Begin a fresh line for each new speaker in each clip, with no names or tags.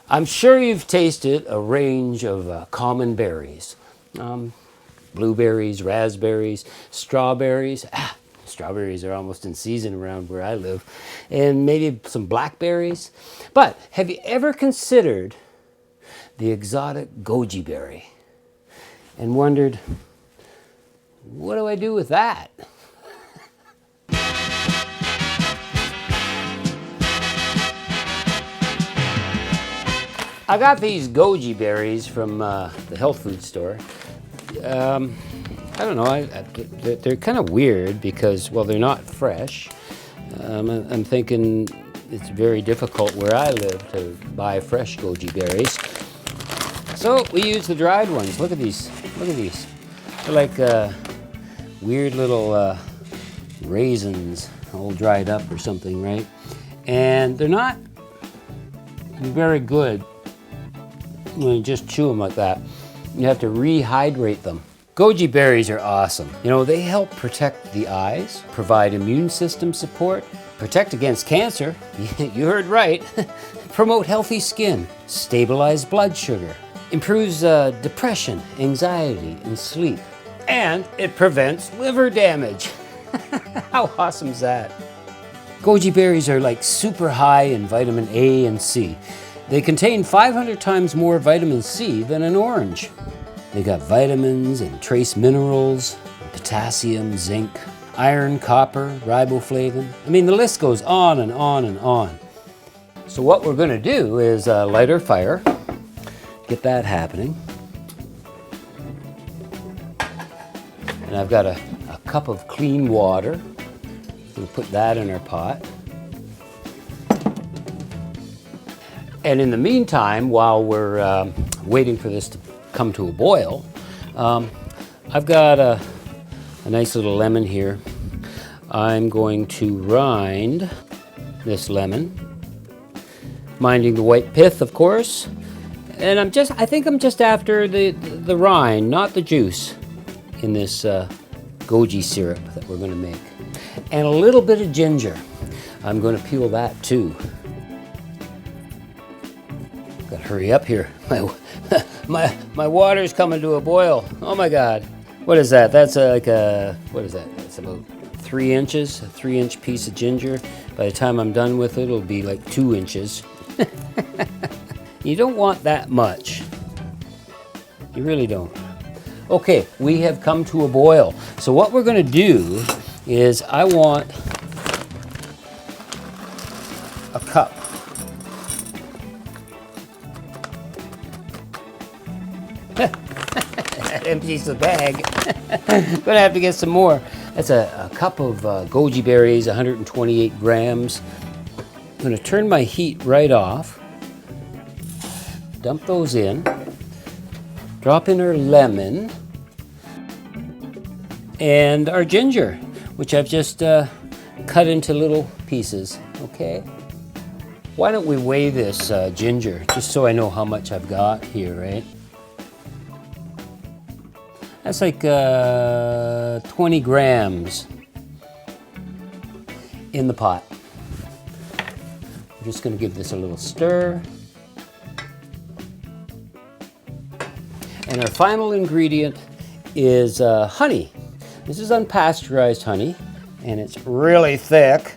I'm sure you've tasted a range of common berries. Blueberries, raspberries, strawberries. Strawberries are almost in season around where I live. And maybe some blackberries. But have you ever considered the exotic goji berry and wondered, what do I do with that? I got these goji berries from the health food store. I don't know, they're kind of weird because, well, they're not fresh. I'm thinking it's very difficult where I live to buy fresh goji berries. So we use the dried ones. Look at these. Look at these. They're like weird little raisins all dried up or something, right? And they're not very good when you just chew them like that. You have to rehydrate them. Goji berries are awesome. You know, they help protect the eyes, provide immune system support, protect against cancer, you heard right, promote healthy skin, stabilize blood sugar, improves depression, anxiety, and sleep, and it prevents liver damage. How awesome is that? Goji berries are like super high in vitamin A and C. They contain 500 times more vitamin C than an orange. They got vitamins and trace minerals, potassium, zinc, iron, copper, riboflavin. I mean, the list goes on and on and on. So what we're gonna do is light our fire, get that happening. And I've got a cup of clean water. We'll put that in our pot. And in the meantime, while we're waiting for this to come to a boil, I've got a nice little lemon here. I'm going to rind this lemon, minding the white pith, of course. And I think I'm just after the rind, not the juice, in this goji syrup that we're going to make. And a little bit of ginger. I'm going to peel that too. Gotta hurry up here. My water's coming to a boil. Oh my God. What is that? That's what is that? That's about 3 inches, a 3-inch piece of ginger. By the time I'm done with it, it'll be like 2 inches. You don't want that much. You really don't. Okay, we have come to a boil. So what we're gonna do is I want a cup. That empties the bag. Gonna have to get some more. That's a cup of goji berries, 128 grams. I'm gonna turn my heat right off. Dump those in. Drop in our lemon and our ginger, which I've just cut into little pieces, okay? Why don't we weigh this ginger, just so I know how much I've got here, right? That's like 20 grams in the pot. I'm just gonna give this a little stir. And our final ingredient is honey. This is unpasteurized honey, and it's really thick.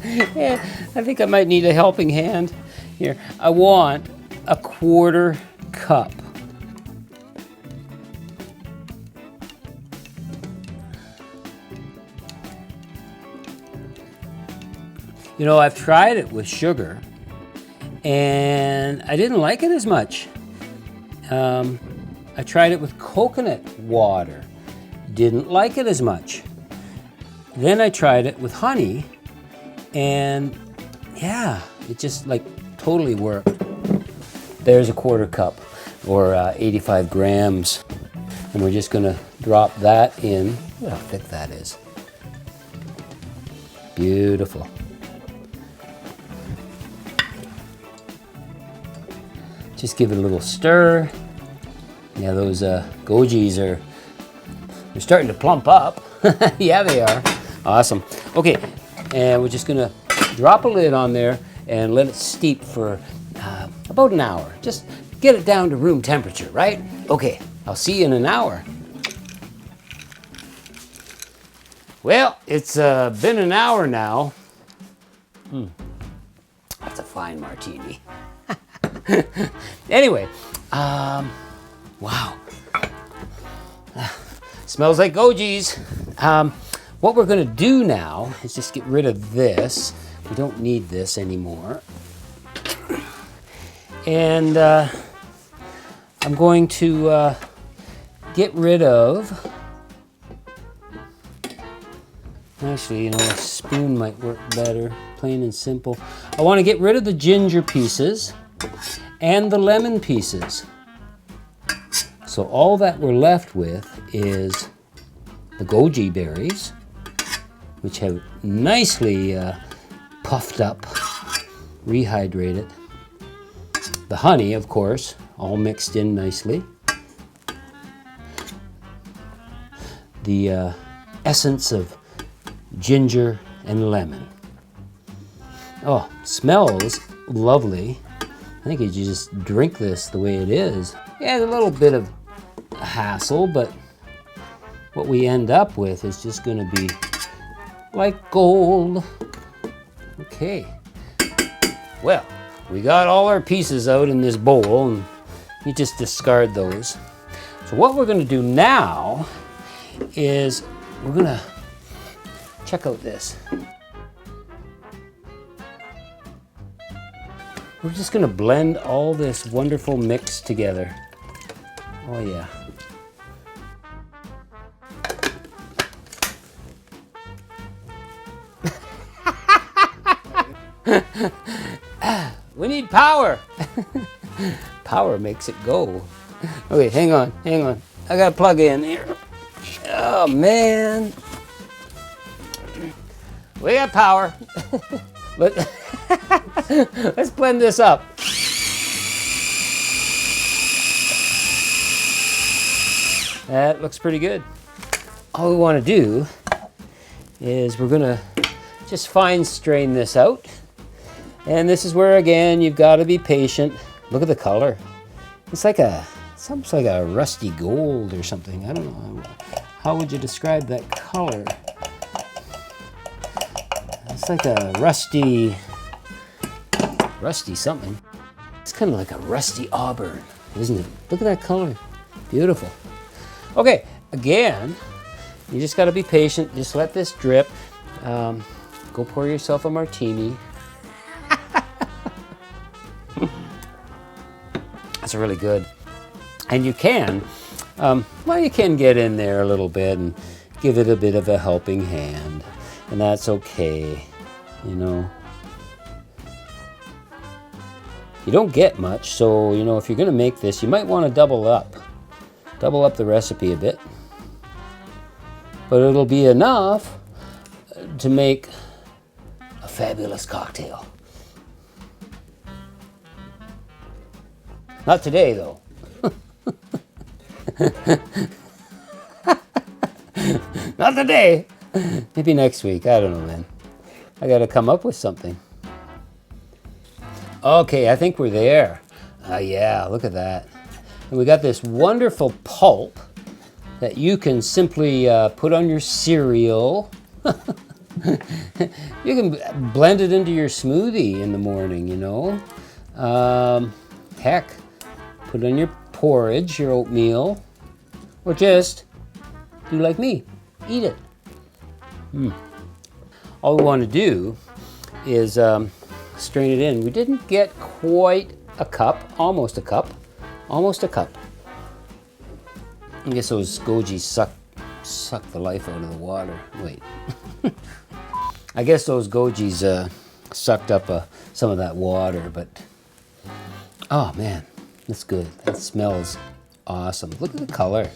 Yeah, I think I might need a helping hand here. I want a 1/4 cup. You know, I've tried it with sugar, and I didn't like it as much. I tried it with coconut water, didn't like it as much. Then I tried it with honey, and yeah, it just like totally worked. There's a 1/4 cup, or 85 grams, and we're just gonna drop that in. Look how thick that is. Beautiful. Just give it a little stir. Yeah, those gojis they're starting to plump up. Yeah, they are. Awesome. Okay, and we're just gonna drop a lid on there and let it steep for about an hour. Just get it down to room temperature, right? Okay, I'll see you in an hour. Well, it's been an hour now. That's a fine martini. Anyway, wow. Smells like Goji's. What we're gonna do now is just get rid of this. We don't need this anymore. And I'm going to get rid of, actually, you know, a spoon might work better, plain and simple. I want to get rid of the ginger pieces and the lemon pieces. So all that we're left with is the goji berries, which have nicely puffed up, rehydrated. The honey, of course, all mixed in nicely. The essence of ginger and lemon. Oh, smells lovely. I think you just drink this the way it is. Yeah, a little bit of hassle, but what we end up with is just going to be like gold. Okay. Well, we got all our pieces out in this bowl, and you just discard those. So what we're going to do now is we're going to check out this. We're just going to blend all this wonderful mix together. Oh yeah. We need power. Power makes it go. Okay, hang on. I gotta plug in here. Oh man. We got power. But let's blend this up. That looks pretty good. All we want to do is we're gonna just fine strain this out. And this is where, again, you've got to be patient. Look at the color. It's like almost like a rusty gold or something. I don't know. How would you describe that color? It's like a rusty something. It's kind of like a rusty auburn, isn't it? Look at that color. Beautiful. Okay, again, you just got to be patient. Just let this drip. Go pour yourself a martini. That's really good. And you can, well, you can get in there a little bit and give it a bit of a helping hand. And that's okay, you know. You don't get much, so, you know, if you're going to make this, you might want to double up the recipe a bit. But it'll be enough to make a fabulous cocktail. Not today, though. Not today. Maybe next week. I don't know, man. I got to come up with something. Okay, I think we're there. Yeah, look at that. And we got this wonderful pulp that you can simply put on your cereal. You can blend it into your smoothie in the morning, you know. Heck, put it on your porridge, your oatmeal, or just do like me, eat it. All we want to do is strain it in. We didn't get quite a cup, almost a cup. I guess those gojis suck the life out of the water. Wait. I guess those gojis sucked up some of that water, but oh man, that's good. That smells awesome. Look at the color.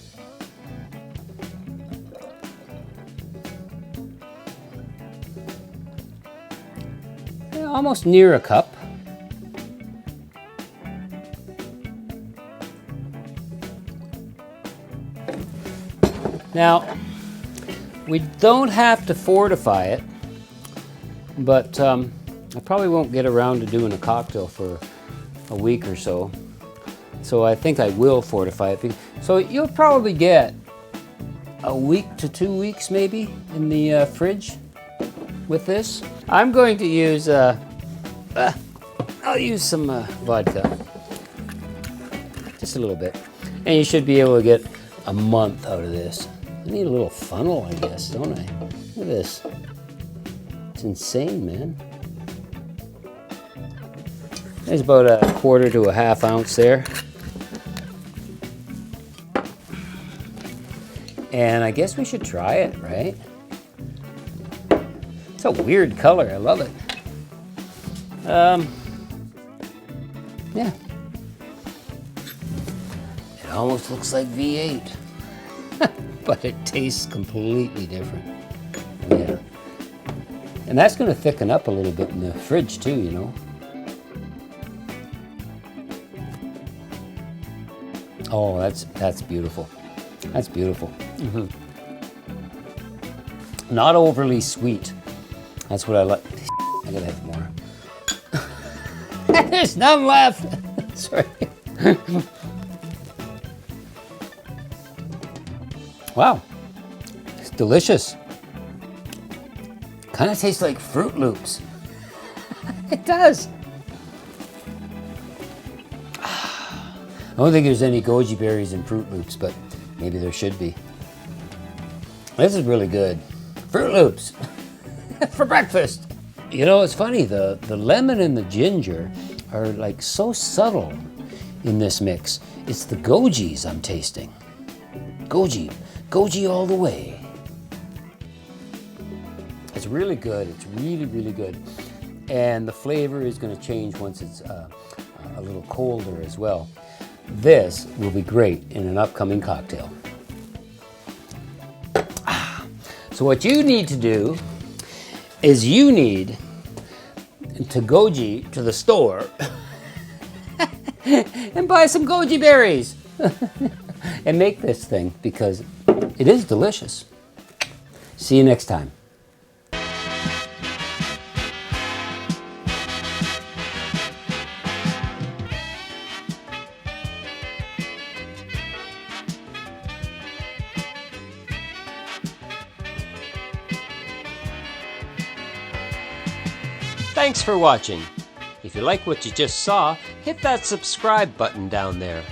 Yeah, almost near a cup. Now, we don't have to fortify it, but I probably won't get around to doing a cocktail for a week or so. So I think I will fortify it. So you'll probably get a week to 2 weeks maybe in the fridge with this. I'm going to use, I'll use some vodka. Just a little bit. And you should be able to get a month out of this. I need a little funnel, I guess, don't I? Look at this. It's insane, man. There's about a 1/4 to a 1/2 ounce there. And I guess we should try it, right? It's a weird color, I love it. Yeah. It almost looks like V8, but it tastes completely different. Yeah. And that's gonna thicken up a little bit in the fridge too, you know. Oh, that's beautiful. That's beautiful. Mm-hmm. Not overly sweet. That's what I like. I gotta have more. There's none left. Sorry. Wow, it's delicious. Kind of tastes like Fruit Loops. It does. I don't think there's any Goji Berries in Fruit Loops, but maybe there should be. This is really good. Fruit Loops for breakfast. You know, it's funny, the lemon and the ginger are like so subtle in this mix. It's the Gojis I'm tasting. Goji all the way. It's really good. It's really, really good. And the flavor is going to change once it's a little colder as well. This will be great in an upcoming cocktail. So what you need to do is you need to Goji to the store and buy some Goji Berries and make this thing because it is delicious. See you next time. Thanks for watching. If you like what you just saw, hit that subscribe button down there.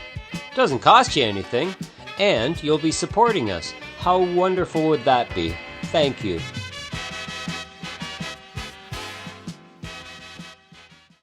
Doesn't cost you anything, and you'll be supporting us. How wonderful would that be? Thank you.